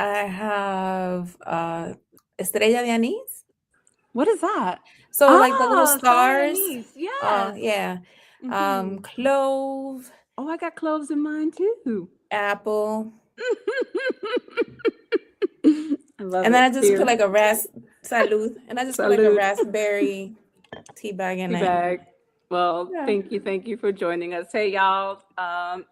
I have Estrella de Anís. What is that? So like the little Oh, Soraya stars. Anise. Yes. Yeah. Hmm. Clove, Oh, I got cloves in mine too. apple. I love And then it. I just put Here. like a salud. And I just put like a Salute. raspberry tea bag in Tea it. bag. Well, Yeah. thank you for joining us. Hey, y'all.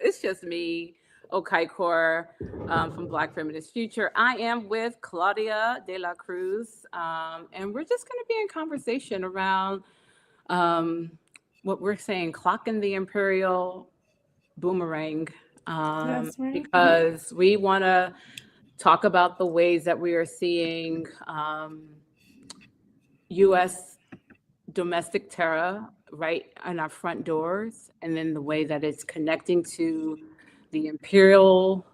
It's just me, Okaikor, from Black Feminist Future. I am with Claudia de la Cruz, and we're just going to be in conversation around um, what we're saying, clocking the Imperial Boomerang, That's right. because we want to talk about the ways that we are seeing U.S. domestic terror right on our front doors, and then the way that it's connecting to the imperial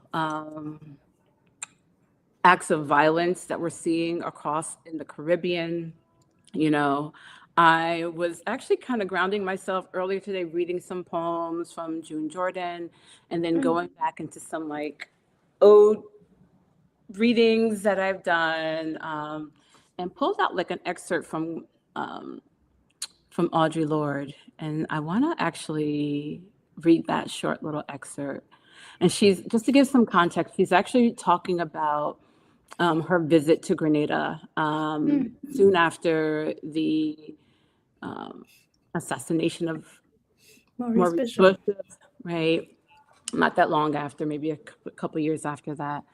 acts of violence that we're seeing across in the Caribbean. You know, I was actually kind of grounding myself earlier today, reading some poems from June Jordan, and then Mm. going back into some like ode readings that I've done, and pulled out like an excerpt from Audre Lorde, and I want to actually read that short little excerpt. And she's, just to give some context, she's actually talking about her visit to Grenada Mm. soon after the assassination of Maurice Maurice Bishop. Bush, right? Not that long after, maybe a couple years after that.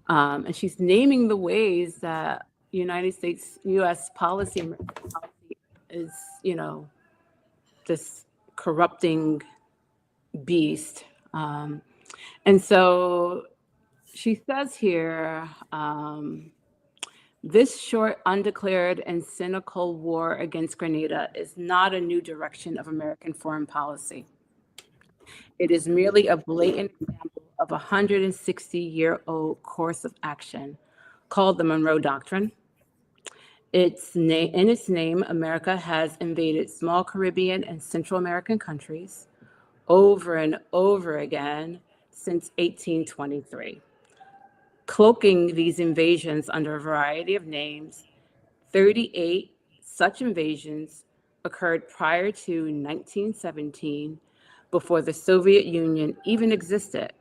And she's naming the ways that United States, U.S. policy is, you know, this corrupting beast. And so she says here, this short, undeclared, and cynical war against Grenada is not a new direction of American foreign policy. It is merely a blatant example of a 160-year-old course of action called the Monroe Doctrine. In its name, America has invaded small Caribbean and Central American countries over and over again since 1823. Cloaking these invasions under a variety of names, 38 such invasions occurred prior to 1917, before the Soviet Union even existed.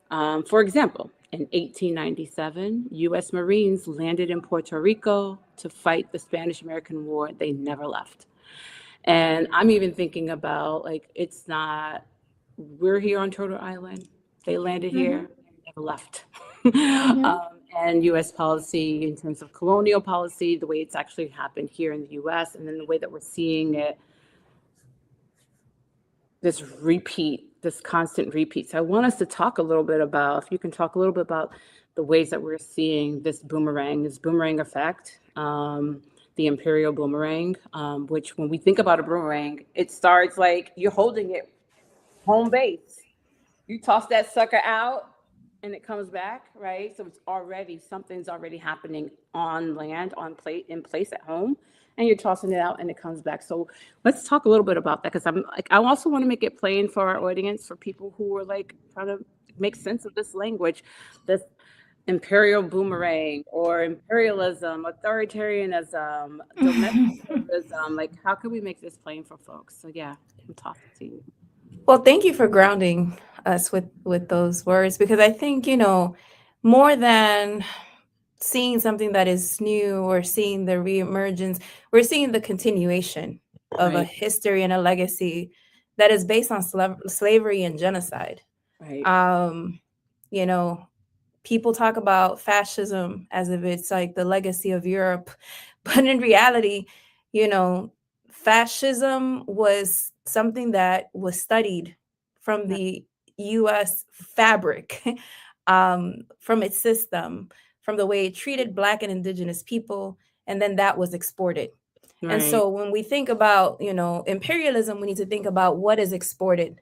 For example, in 1897, U.S. Marines landed in Puerto Rico to fight the Spanish American War. They never left. And I'm even thinking about like, it's not, we're here on Turtle Island, they landed Mm-hmm. here, they never left. Mm-hmm. And US policy in terms of colonial policy, the way it's actually happened here in the US, and then the way that we're seeing it, this constant repeat. So I want us to talk a little bit about, if you can talk a little bit about the ways that we're seeing this boomerang effect, the imperial boomerang, which when we think about a boomerang, it starts like you're holding it home base. You toss that sucker out and it comes back, right? So it's already, something's already happening on land, in place at home, and you're tossing it out and it comes back. So let's talk a little bit about that, because I'm like, I also want to make it plain for our audience, for people who are like trying to make sense of this language, this imperial boomerang or imperialism, authoritarianism, domestic terrorism. Like, how can we make this plain for folks? So yeah, I'm talking to you. Well, thank you for grounding us with those words, because I think, more than seeing something that is new or seeing the reemergence, we're seeing the continuation of a Right, history and a legacy that is based on slavery and genocide. right, Um, you know, People talk about fascism as if it's like the legacy of Europe, but in reality, you know, fascism was something that was studied from the US fabric, from its system, from the way it treated Black and Indigenous people, and then that was exported. And right, so when we think about, imperialism, we need to think about what is exported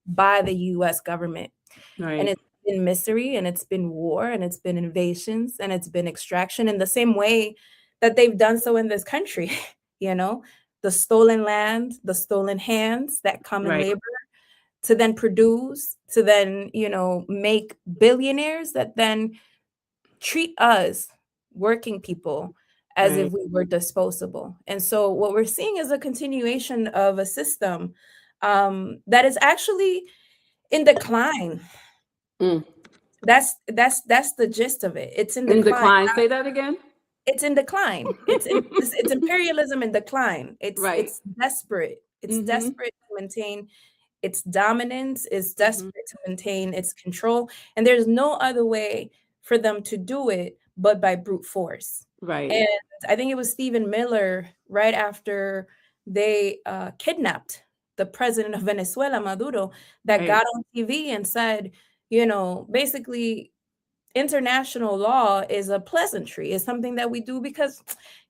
by the US government. And right. it's been misery, and it's been war, and it's been invasions, and it's been extraction in the same way that they've done so in this country. you know, the stolen land, the stolen hands that come in Right. labor to then make billionaires that then treat us working people as if Right. we were disposable. And so what we're seeing is a continuation of a system that is actually in decline. Mm. That's the gist of it. It's in In decline. decline. Say that again. It's in decline. It's imperialism in decline. Right. It's desperate. It's Mm-hmm. desperate to maintain its dominance, is Mm-hmm. desperate to maintain its control, and there's no other way for them to do it but by brute force. Right. And I think it was Stephen Miller right after they kidnapped the president of Venezuela, Maduro, that Right. got on TV and said, you know, basically international law is a pleasantry. It's something that we do because,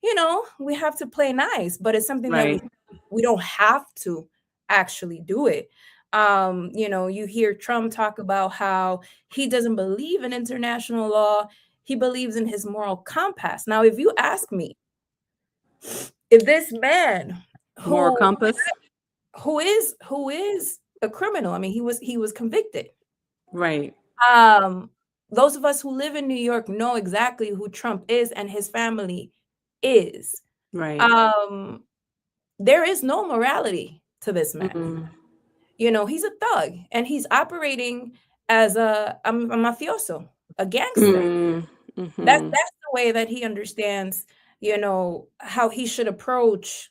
you know, we have to play nice, but it's something that Right. we don't have to actually do it. You know, you hear Trump talk about how he doesn't believe in international law. He believes in his moral compass. Now, if you ask me, if this man Moral who compass. who is a criminal, I mean, he was convicted. Right. Um, those of us who live in New York know exactly who Trump is and his family is. Right. Um, there is no morality to this man. Mm. You know, he's a thug and he's operating as a mafioso, a gangster. Mm. That's Mm-hmm. the way that he understands, you know, how he should approach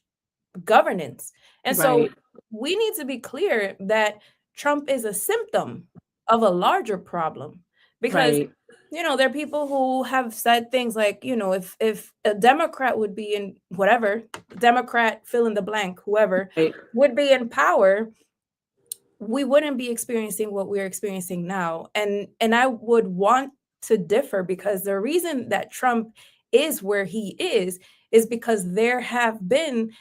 governance. And Right. so we need to be clear that Trump is a symptom of a larger problem because Right. you know there are people who have said things like, you know, if a Democrat would be in whatever, Democrat fill in the blank, whoever Right. would be in power, we wouldn't be experiencing what we're experiencing now. And I would want to differ because the reason that Trump is where he is because there have been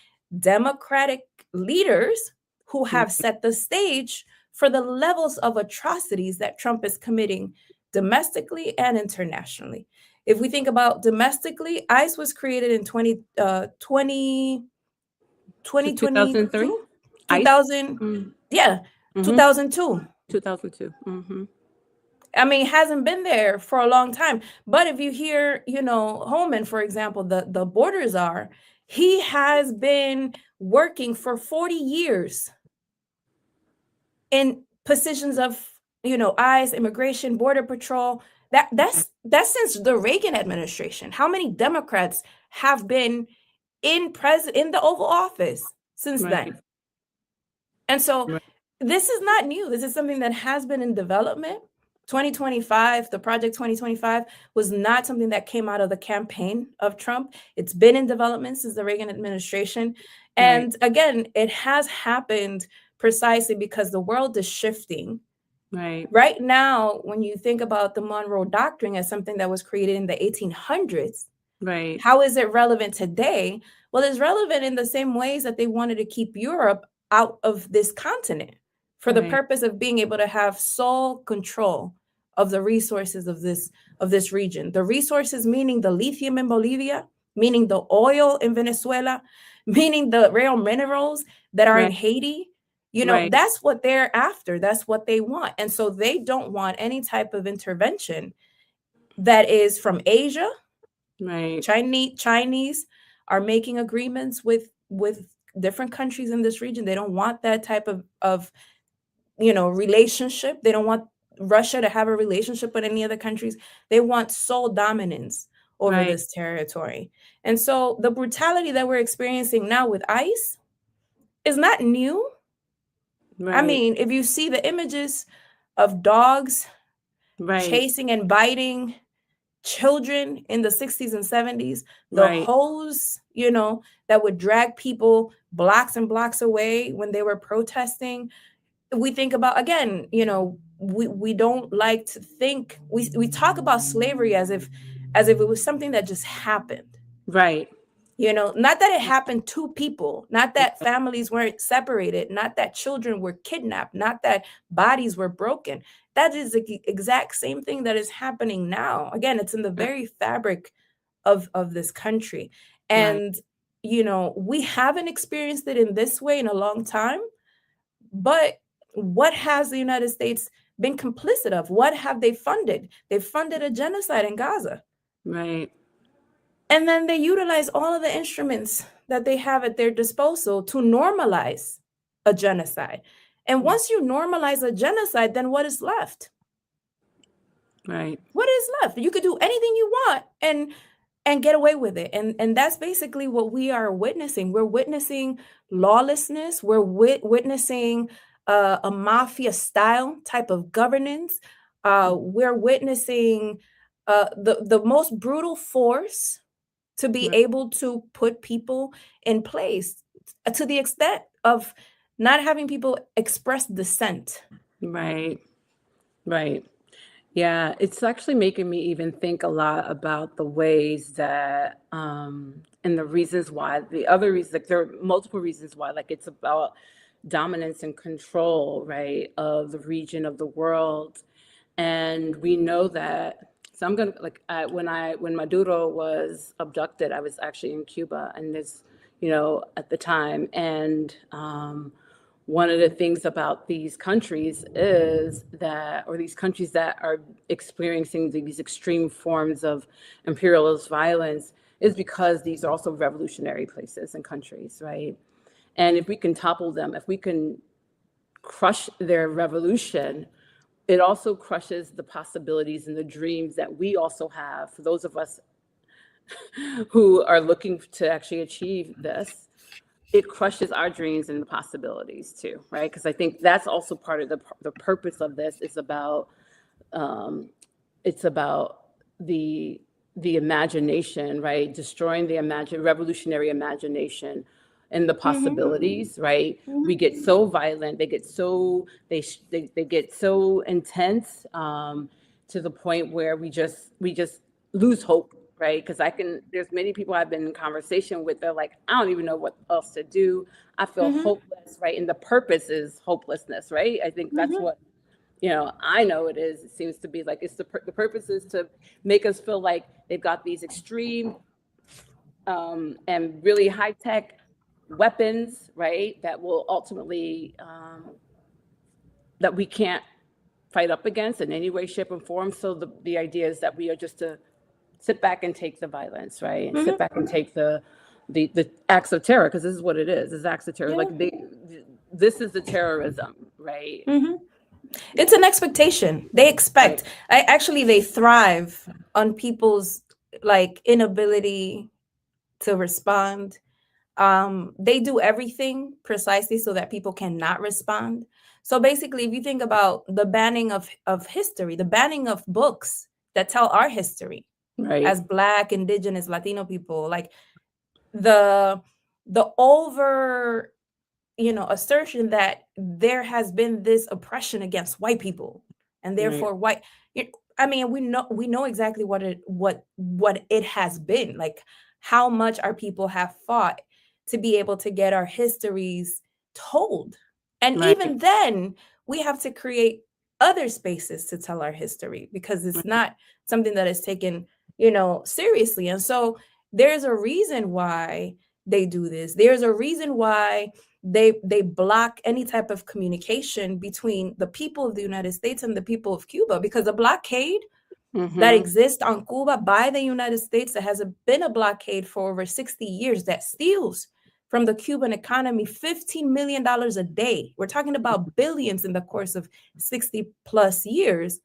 democratic leaders who have set the stage for the levels of atrocities that Trump is committing domestically and internationally. If we think about domestically, ICE was created in 2003. 2022, Ice. 2000, Mm. yeah, Mm-hmm. 2002. 2002. Mm-hmm. I mean, it hasn't been there for a long time. But if you hear, you know, Holman, for example, the border czar, he has been working for 40 years in positions of, you know, ICE, immigration, border patrol. That's since the Reagan administration. How many Democrats have been in the Oval Office since Right. then? And so Right. this is not new. This is something that has been in development. 2025, the Project 2025 was not something that came out of the campaign of Trump. It's been in development since the Reagan administration. Right. And again, it has happened precisely because the world is shifting. Right. Right now, when you think about the Monroe Doctrine as something that was created in the 1800s, Right. how is it relevant today? Well, it's relevant in the same ways that they wanted to keep Europe out of this continent for the Right. purpose of being able to have sole control of the resources of this region. The resources meaning the lithium in Bolivia, meaning the oil in Venezuela, meaning the rare minerals that are in Right. Haiti. You know, Right. that's what they're after. That's what they want. And so they don't want any type of intervention that is from Asia. Right. Chinese are making agreements with different countries in this region. They don't want that type of you know relationship. They don't want Russia to have a relationship with any other countries. They want sole dominance over Right. this territory. And so the brutality that we're experiencing now with ICE is not new. I Right. mean, if you see the images of dogs Right. chasing and biting children in the 60s and 70s, the Right. hose, you know, that would drag people blocks and blocks away when they were protesting. We think about, again, you know, we don't like to think, we talk about slavery as if it was something that just happened. Right. You know, not that it happened to people, not that families weren't separated, not that children were kidnapped, not that bodies were broken. That is the exact same thing that is happening now. Again, it's in the very fabric of this country. Right. And, you know, we haven't experienced it in this way in a long time. But what has the United States been complicit of? What have they funded? They funded a genocide in Gaza. Right. And then they utilize all of the instruments that they have at their disposal to normalize a genocide. And once you normalize a genocide, then what is left? Right. What is left? You could do anything you want and get away with it. And that's basically what we are witnessing. We're witnessing lawlessness. We're witnessing a mafia style type of governance. We're witnessing the most brutal force to be Right. able to put people in place, to the extent of not having people express dissent. Right. Right. Yeah, it's actually making me even think a lot about the ways that, and the reasons why, the other reasons, like there are multiple reasons why, like it's about dominance and control, right, of the region of the world. And we know that, so I'm gonna, like, when Maduro was abducted, I was actually in Cuba, and this, at the time, and one of the things about these countries is that, or these countries that are experiencing these extreme forms of imperialist violence, is because these are also revolutionary places and countries, right? And if we can topple them, if we can crush their revolution, it also crushes the possibilities and the dreams that we also have for those of us who are looking to actually achieve this. It crushes our dreams and the possibilities too, right? Because I think that's also part of the purpose of this. It's about the imagination, right? Destroying the revolutionary imagination and the Mhm, possibilities, right? We mhm, get so violent, they get so intense, to the point where we just lose hope, right? Because there's many people I've been in conversation with, they're like, I don't even know what else to do. I feel mhm, hopeless, right? And the purpose is hopelessness, right? I think that's mhm, what, I know it is. It seems to be like it's the purpose is to make us feel like they've got these extreme, and really high tech weapons, right? That will ultimately, that we can't fight up against in any way, shape, or form. So the idea is that we are just to sit back and take the violence, right? And sit mhm. back and take the acts of terror, because this is what it is acts of terror. Yeah. Like this is the terrorism, right? Mhm. It's an expectation. They Right, expect. They thrive on people's like inability to respond. They do everything precisely so that people cannot respond. So basically, if you think about the banning of history, the banning of books that tell our history right, as Black, Indigenous, Latino people, like the over assertion that there has been this oppression against white people and right, therefore I mean, we know exactly what it has been, like how much our people have fought to be able to get our histories told. And right, even then, we have to create other spaces to tell our history because it's not something that is taken, seriously. And so there's a reason why they do this. There's a reason why they block any type of communication between the people of the United States and the people of Cuba, because the blockade that mm-hmm, exists on Cuba by the United States, that has been a blockade for over 60 years, that steals from the Cuban economy $15 million a day. We're talking about billions in the course of 60 plus years.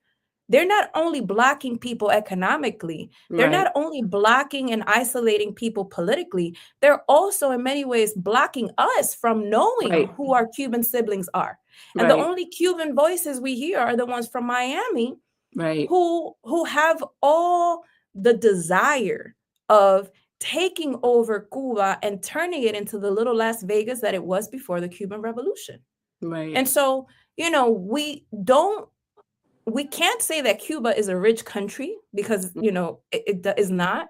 They're not only blocking people economically, they're right, not only blocking and isolating people politically, they're also in many ways blocking us from knowing right, who our Cuban siblings are. And the right, only Cuban voices we hear are the ones from Miami, right, who have all the desire of taking over Cuba and turning it into the little Las Vegas that it was before the Cuban Revolution. right, And so, we can't say that Cuba is a rich country because, it is not.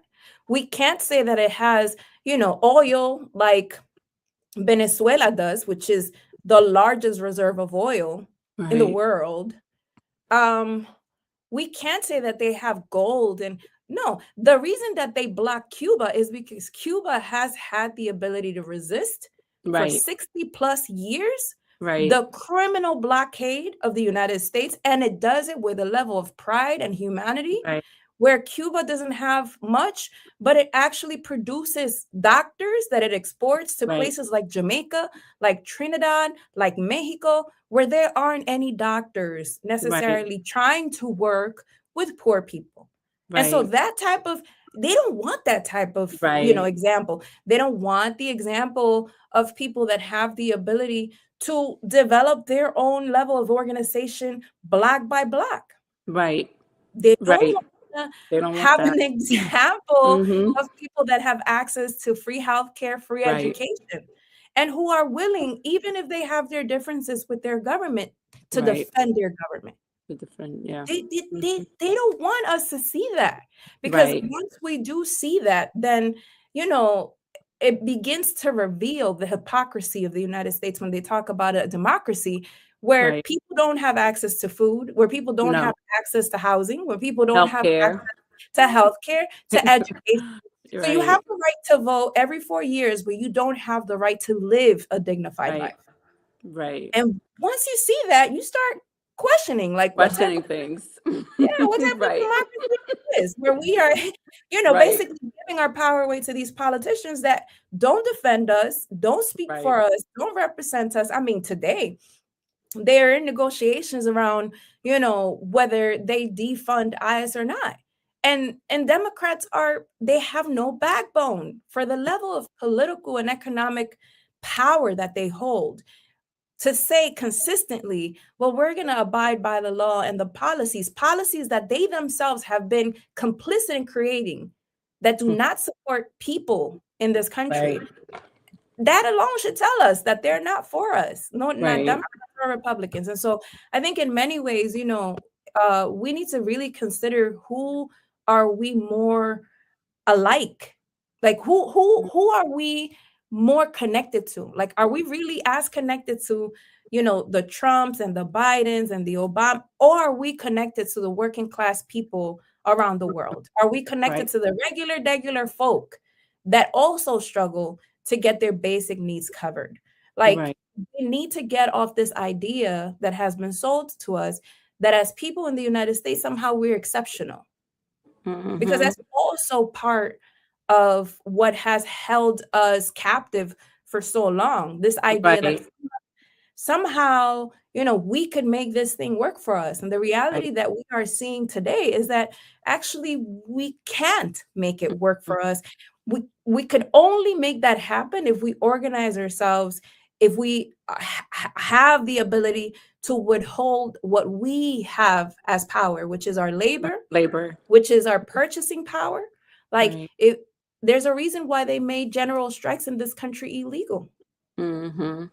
We can't say that it has, oil like Venezuela does, which is the largest reserve of oil in the right, world. Um, we can't say that they have gold. And no, the reason that they block Cuba is because Cuba has had the ability to resist for right, 60 plus years right, the criminal blockade of the United States, and it does it with a level of pride and humanity right, where Cuba doesn't have much, but it actually produces doctors that it exports to Right. places like Jamaica, like Trinidad, like Mexico, where there aren't any doctors Right. necessarily trying to work with poor people. And so Right. that type of, they don't want that type of, Right. example. They don't want the example of people that have the ability to develop their own level of organization block by block. Right. They don't Right. want to They don't want have that. an example Mm-hmm. of people that have access to free healthcare, free Right. education, and who are willing, even if they have their differences with their government, to Right. defend their government. The different, yeah. They don't want us to see that, because Right. once we do see that, then, you know, it begins to reveal the hypocrisy of the United States when they talk about a democracy where Right. people don't have access to food, where people don't have No. access to housing, where people don't have Healthcare. access to healthcare, to education. So you Right. have the right to vote every 4 years, but you don't have the right to live a dignified Right. life. Right. And once you see that, you start questioning, like, Questioning things. what type of Right. democracy is this, where we are, Right. basically giving our power away to these politicians that don't defend us, don't speak Right. for us, don't represent us. I mean, today they're in negotiations around, whether they defund ICE or not. And Democrats they have no backbone for the level of political and economic power that they hold, to say consistently, well, we're going to abide by the law and the policies that they themselves have been complicit in creating, that do not support people in this country. Right. That alone should tell us that they're not for us, no, not Right. Democrats or Republicans. And so I think in many ways, we need to really consider, who are we more alike? Like, who are we more connected to? Like, are we really as connected to, the Trumps and the Bidens and the Obama, or are we connected to the working class people around the world? Are we connected Right. to the regular folk that also struggle to get their basic needs covered? Like, Right. we need to get off this idea that has been sold to us, that as people in the United States, somehow we're exceptional, because Mm-hmm. that's also part of what has held us captive for so long. This idea that Right. somehow, we could make this thing work for us. And the reality Right. that we are seeing today is that actually we can't make it work for us. We could only make that happen if we organize ourselves, if we have the ability to withhold what we have as power, which is our labor, Labor. which is our purchasing power. Like, Right. there's a reason why they made general strikes in this country illegal. Mm-hmm.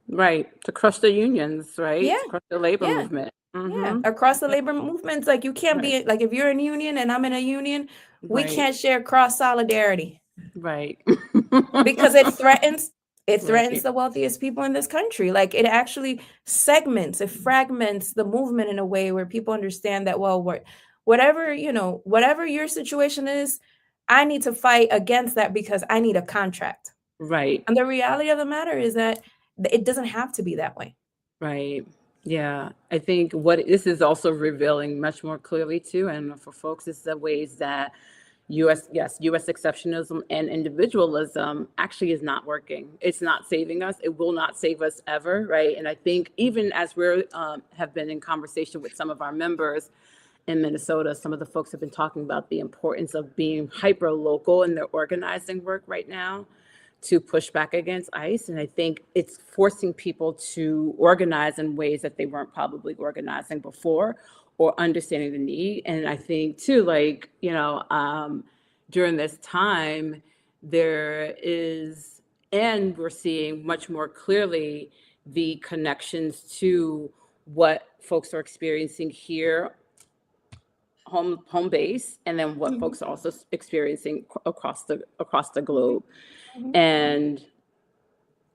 Right. To crush the unions, right? Yeah, To crush the labor yeah, movement. yeah. Mm-hmm. Across the labor movements, like, you can't Right. be like, if you're in a union and I'm in a union, we Right. can't share cross solidarity, Right. because it threatens Right. the wealthiest people in this country. Like, it actually fragments the movement in a way where people understand that, well, whatever your situation is, I need to fight against that because I need a contract. Right. And the reality of the matter is that it doesn't have to be that way. Right. Yeah. I think what this is also revealing much more clearly too, and for folks, is the ways that US exceptionalism and individualism actually is not working. It's not saving us. It will not save us ever. Right. And I think even as we're have been in conversation with some of our members in Minnesota, some of the folks have been talking about the importance of being hyper local in their organizing work right now to push back against ICE. And I think it's forcing people to organize in ways that they weren't probably organizing before, or understanding the need. And I think too, like, during this time, there is, and we're seeing much more clearly the connections to what folks are experiencing here, home base, and then what Mhm, folks are also experiencing across the globe. mhm, and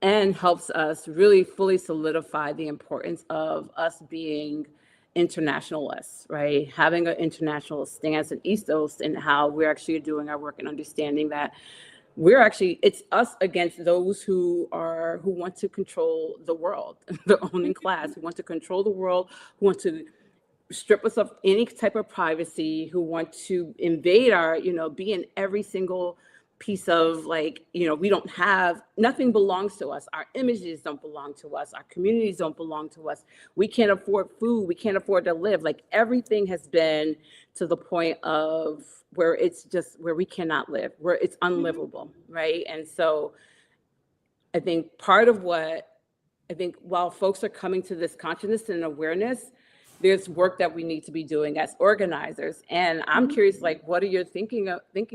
and helps us really fully solidify the importance of us being internationalists, right? Having an international stance and ethos in how we're actually doing our work, and understanding that it's us against those who want to control the world, the owning class, who want to control the world, who want to strip us of any type of privacy, who want to invade our, be in every single piece of, like, we don't have, nothing belongs to us. Our images don't belong to us. Our communities don't belong to us. We can't afford food. We can't afford to live. Like, everything has been to the point of where it's just where we cannot live, where it's unlivable, right? And so I think part of what while folks are coming to this consciousness and awareness, there's work that we need to be doing as organizers. And I'm curious, like, what are you thinking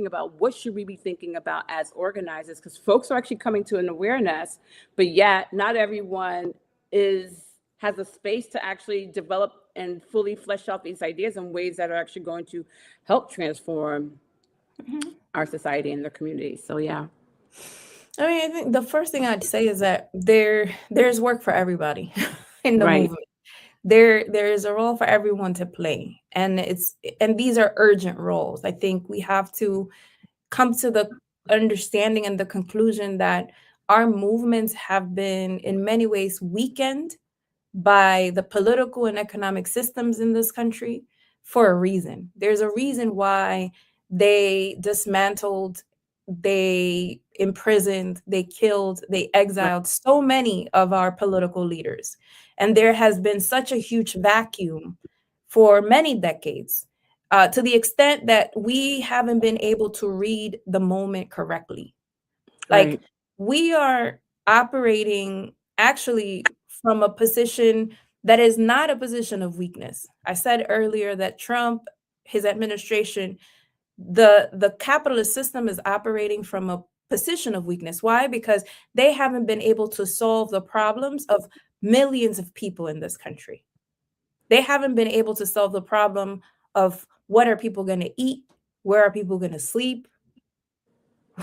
about? What should we be thinking about as organizers? Because folks are actually coming to an awareness, but yet not everyone has a space to actually develop and fully flesh out these ideas in ways that are actually going to help transform our society and their community. So yeah. I mean, I think the first thing I'd say is that there's work for everybody in the Right. movement. There is a role for everyone to play, and these are urgent roles. I think we have to come to the understanding and the conclusion that our movements have been in many ways weakened by the political and economic systems in this country for a reason. There's a reason why they dismantled, they imprisoned, they killed, they exiled so many of our political leaders. And there has been such a huge vacuum for many decades, to the extent that we haven't been able to read the moment correctly. Like, Right. we are operating actually from a position that is not a position of weakness. I said earlier that Trump, his administration, the capitalist system is operating from a position of weakness. Why? Because they haven't been able to solve the problems of millions of people in this country. They haven't been able to solve the problem of what are people going to eat, where are people going to sleep,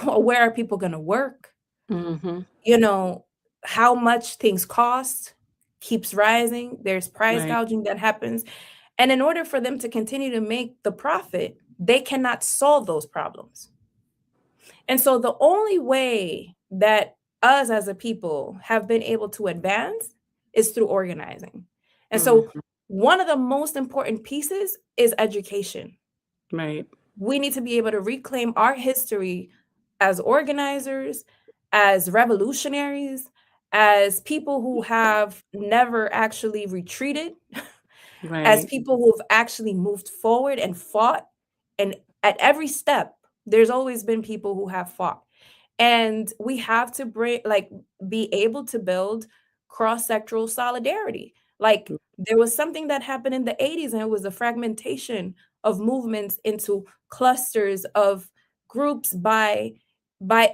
where are people going to work, you know, how much things cost keeps rising. There's price Right. gouging that happens. And in order for them to continue to make the profit, they cannot solve those problems. And so the only way that us as a people have been able to advance is through organizing. And so one of the most important pieces is education. Right. We need to be able to reclaim our history as organizers, as revolutionaries, as people who have never actually retreated, as Right. people who have actually moved forward and fought. And at every step, there's always been people who have fought. And we have to be able to build cross-sectoral solidarity. Like, there was something that happened in the 80s, and it was a fragmentation of movements into clusters of groups by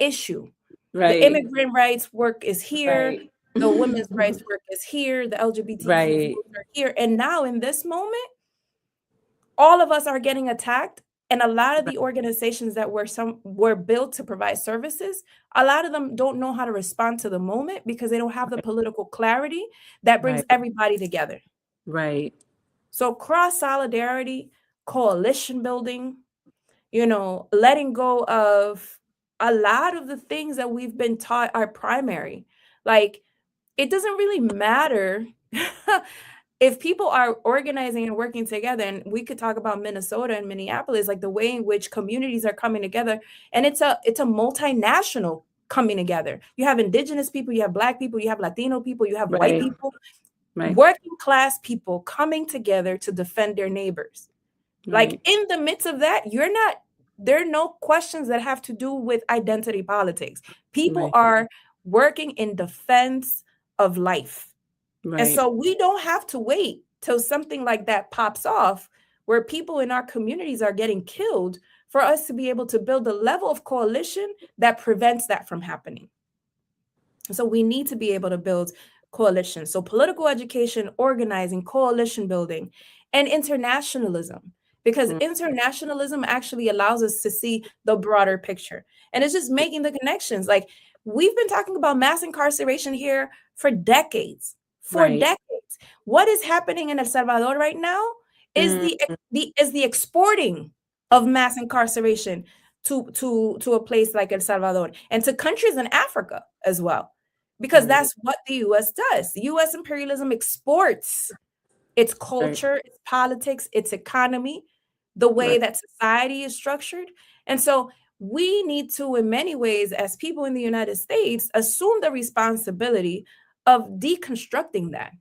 issue. The Right. immigrant rights work is here, Right. the women's rights work is here, the LGBT Right. are here. And now in this moment, all of us are getting attacked. And a lot of the organizations that were built to provide services, a lot of them don't know how to respond to the moment because they don't have the political clarity that brings Right. everybody together. Right. So cross solidarity, coalition building, letting go of a lot of the things that we've been taught are primary. Like, it doesn't really matter if people are organizing and working together. And we could talk about Minnesota and Minneapolis, like the way in which communities are coming together. And it's a multinational coming together. You have indigenous people, you have Black people, you have Latino people, you have white people, working class people coming together to defend their neighbors. Like, in the midst of that, there are no questions that have to do with identity politics. People are working in defense of life. And so we don't have to wait till something like that pops off, where people in our communities are getting killed, for us to be able to build a level of coalition that prevents that from happening. So we need to be able to build coalitions. So political education, organizing, coalition building, and internationalism. Because internationalism actually allows us to see the broader picture. And it's just making the connections. Like, we've been talking about mass incarceration here for decades. What is happening in El Salvador right now is the exporting of mass incarceration to a place like El Salvador and to countries in Africa as well. Because that's what the US does. The US imperialism exports its Right. culture, its politics, its economy, the way Right. that society is structured. And so we need to, in many ways, as people in the United States, assume the responsibility of deconstructing that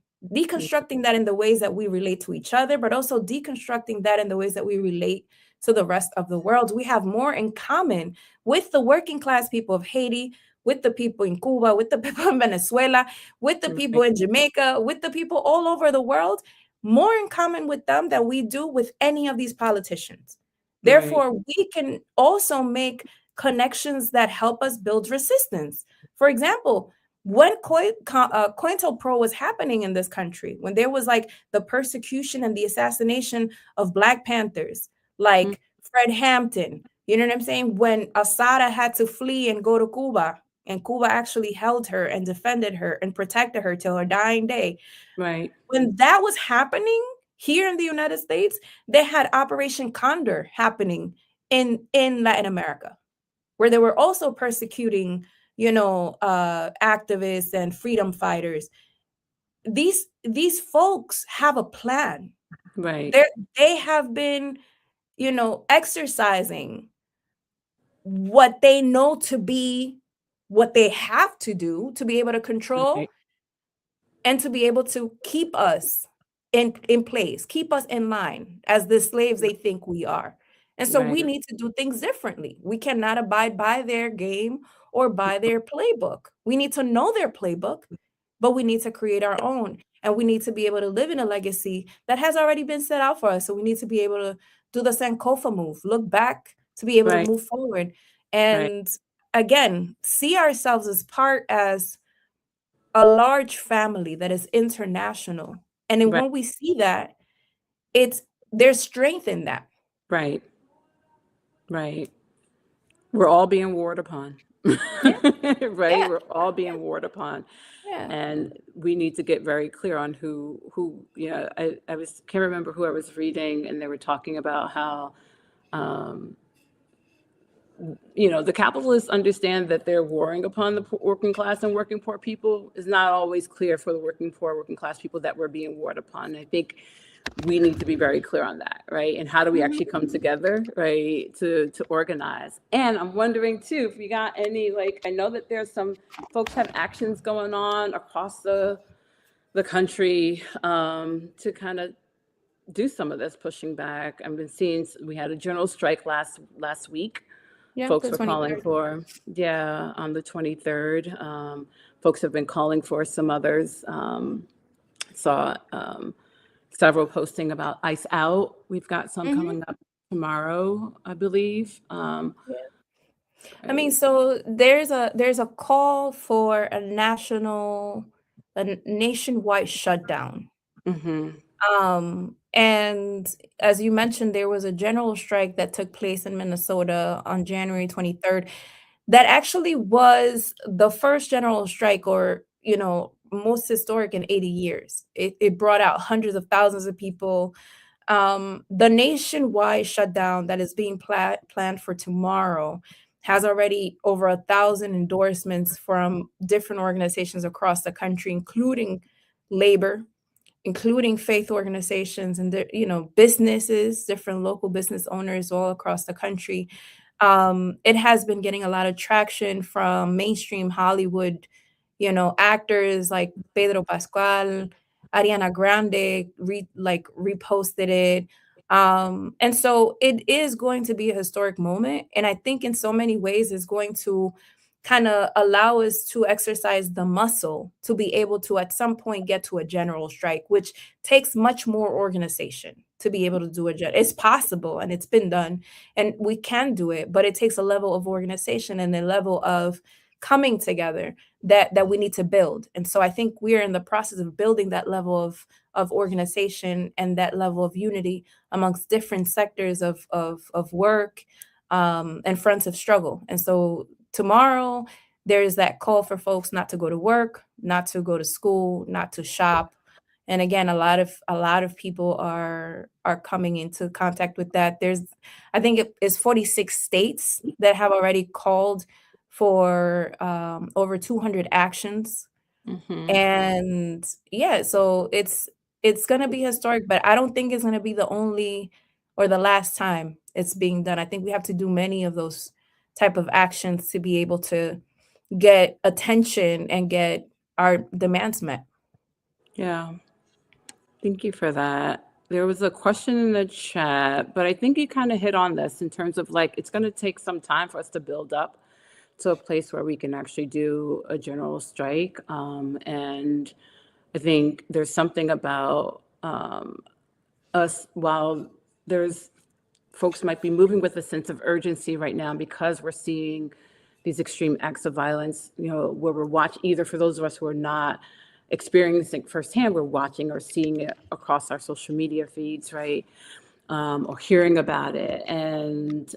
in the ways that we relate to each other, but also deconstructing that in the ways that we relate to the rest of the world. We have more in common with the working class people of Haiti, with the people in Cuba, with the people in Venezuela, with the people Right. in Jamaica, with the people all over the world, more in common with them than we do with any of these politicians. Right. Therefore, we can also make connections that help us build resistance. For example, when COINTELPRO was happening in this country, when there was like the persecution and the assassination of Black Panthers, Mm. like Fred Hampton, you know what I'm saying? When Asada had to flee and go to Cuba, and Cuba actually held her and defended her and protected her till her dying day. Right. When that was happening here in the United States, they had Operation Condor happening in Latin America, where they were also persecuting, activists and freedom fighters. These folks have a plan. Right. They have been, exercising what they know to be what they have to do to be able to control Right. and to be able to keep us in place, keep us in line as the slaves they think we are. And so we Right. need to do things differently. We cannot abide by their game or by their playbook. We need to know their playbook, but we need to create our own. And we need to be able to live in a legacy that has already been set out for us. So we need to be able to do the Sankofa move, look back to be able to Right. move forward. Right. And again, see ourselves as a large family that is international. And then Right. when we see that, it's there's strength in that. Right. Right. We're all being warred upon. Yeah, Right? yeah, We're all being warred upon. yeah. And we need to get very clear on who, I can't remember who I was reading, and they were talking about how, um, the capitalists understand that they're warring upon the working class and working poor people. Is not always clear for the working poor, working class people that we're being warred upon. I think we need to be very clear on that, right? And how do we Mhm. actually come together, right, to organize? And I'm wondering too, if we got any, like, I know that there's some folks have actions going on across the country, to kind of do some of this pushing back. I've been seeing, we had a general strike last week. Yeah, Folks the were calling 23rd. for, yeah, on the 23rd. Folks have been calling for some others. Saw several posting about Ice Out. We've got some Mhm. coming up tomorrow, I believe. Yeah. I mean, Right. so there's a call for a nationwide shutdown. Mm-hmm. And as you mentioned, there was a general strike that took place in Minnesota on January 23rd. That actually was the first general strike or, most historic in 80 years. It brought out hundreds of thousands of people. The nationwide shutdown that is being planned for tomorrow has already over 1,000 endorsements from different organizations across the country, including labor, including faith organizations and businesses, different local business owners all across the country. It has been getting a lot of traction from mainstream Hollywood, actors like Pedro Pascal, Ariana Grande reposted it. And so it is going to be a historic moment. And I think in so many ways it's going to kind of allow us to exercise the muscle to be able to at some point get to a general strike, which takes much more organization to be able to do it's possible and it's been done and we can do it, but it takes a level of organization and a level of coming together that we need to build. And so I think we're in the process of building that level of organization and that level of unity amongst different sectors of work, and fronts of struggle. And so tomorrow there's that call for folks not to go to work, not to go to school, not to shop. And again, a lot of people are coming into contact with that. I think it is 46 states that have already called for over 200 actions. Mm-hmm. And yeah, so It's going to be historic, but I don't think it's going to be the only or the last time it's being done. I think we have to do many of those type of actions to be able to get attention and get our demands met. Yeah. Thank you for that. There was a question in the chat, but I think you kind of hit on this in terms of like it's going to take some time for us to build up to a place where we can actually do a general strike. And I think there's something about us, while there's folks might be moving with a sense of urgency right now because we're seeing these extreme acts of violence, where we're watching, either for those of us who are not experiencing firsthand, we're watching or seeing it across our social media feeds, right? Or hearing about it. And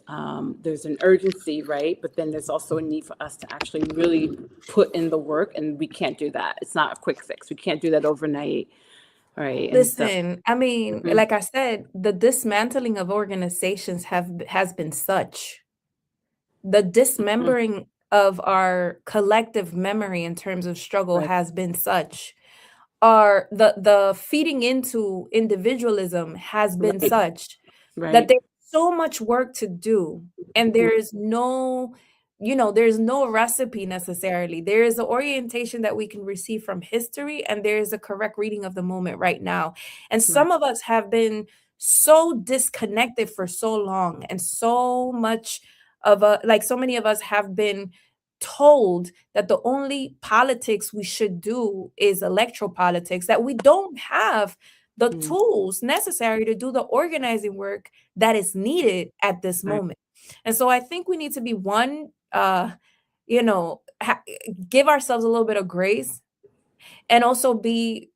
there's an urgency, right? But then there's also a need for us to actually really put in the work, and we can't do that. It's not a quick fix. We can't do that overnight, right? And so, Listen, I mean, mhm, like I said, the dismantling of organizations has been such. The mhm, dismembering of our collective memory in terms of struggle right, has been such. Our the feeding into individualism has been right, such that right, there's so much work to do, and mhm, there's no, there's no recipe necessarily. There is an orientation that we can receive from history, and there is a correct reading of the moment right now. And right, some of us have been so disconnected for so long, and so much of like so many of us have been told that the only politics we should do is electoral politics, that we don't have the mhm, tools necessary to do the organizing work that is needed at this right, moment. And so I think we need to be one, you know, ha- give ourselves a little bit of grace, and also be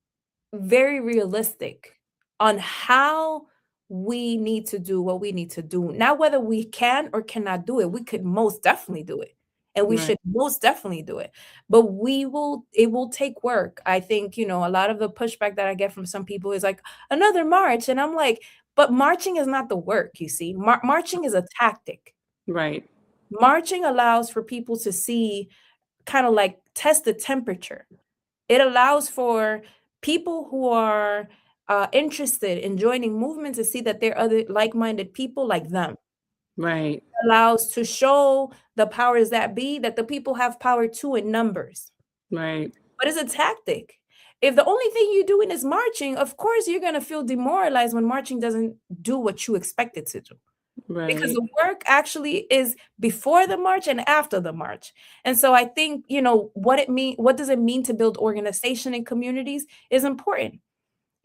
very realistic on how we need to do what we need to do. Not whether we can or cannot do it. We could most definitely do it. And we right, should most definitely do it. But it will take work. I think, a lot of the pushback that I get from some people is like, another march. And I'm like, but marching is not the work, you see. Marching is a tactic. right, Marching allows for people to see, kind of like test the temperature. It allows for people who are interested in joining movements to see that there are other like-minded people like them. right, It allows to show the powers that be that the people have power too in numbers. right, But it's a tactic. If the only thing you're doing is marching, of course you're going to feel demoralized when marching doesn't do what you expect it to do. Because right, the work actually is before the march and after the march. And so I think, what does it mean to build organization in communities is important.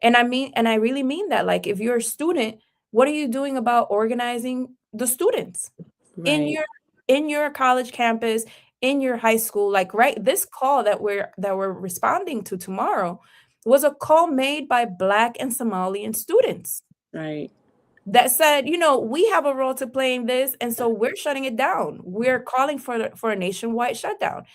And I really mean that. Like, if you're a student, what are you doing about organizing the students in right, your college campus, in your high school? Like, right, this call that we're responding to tomorrow was a call made by Black and Somalian students right, that said, we have a role to play in this, and so we're shutting it down. We're calling for a nationwide shutdown.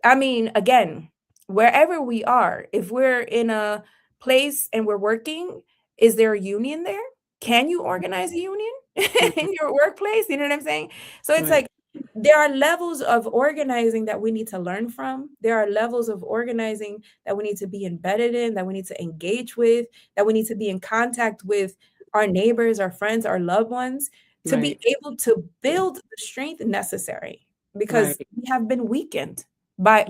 I mean, again, wherever we are, if we're in a place and we're working, is there a union there? Can you organize a union mhm, in your workplace? You know what I'm saying? So it's right, like there are levels of organizing that we need to learn from. There are levels of organizing that we need to be embedded in, that we need to engage with, that we need to be in contact with our neighbors, our friends, our loved ones, to be right, able to build the strength necessary, because right. we have been weakened by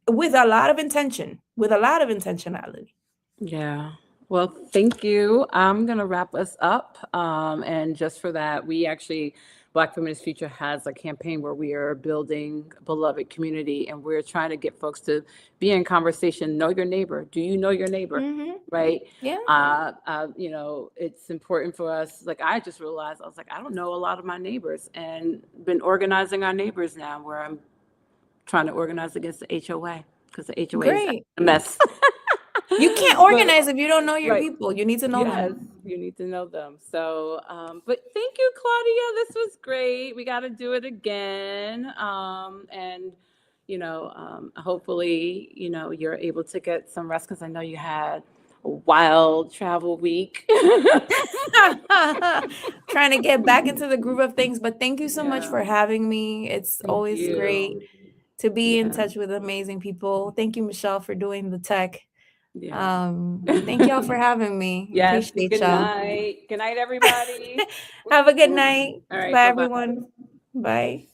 with a lot of intention, with a lot of intentionality. Yeah. Well, thank you. I'm going to wrap us up. And just for that, we actually, Black Feminist Future has a campaign where we are building a beloved community, and we're trying to get folks to be in conversation. Know your neighbor. Do you know your neighbor? Mhm. Right. Yeah. It's important for us. Like, I just realized, I was like, I don't know a lot of my neighbors, and been organizing our neighbors now, where I'm trying to organize against the HOA, because the HOA is Great. a mess. You can't But organize if you don't know your right. people. You need to know them. Yes, you need to know them. So, but thank you, Claudia. This was great. We got to do it again. And, hopefully, you're able to get some rest, because I know you had a wild travel week. Trying to get back into the groove of things, but thank you so much Yeah, for having me. It's thank always great you. to be in Yeah, touch with amazing people. Thank you, Michelle, for doing the tech. Yeah. Thank y'all for having me. Yes. Appreciate Good y'all. night. Good night, everybody. Have a good night. All right. Bye, Bye-bye. everyone. Bye.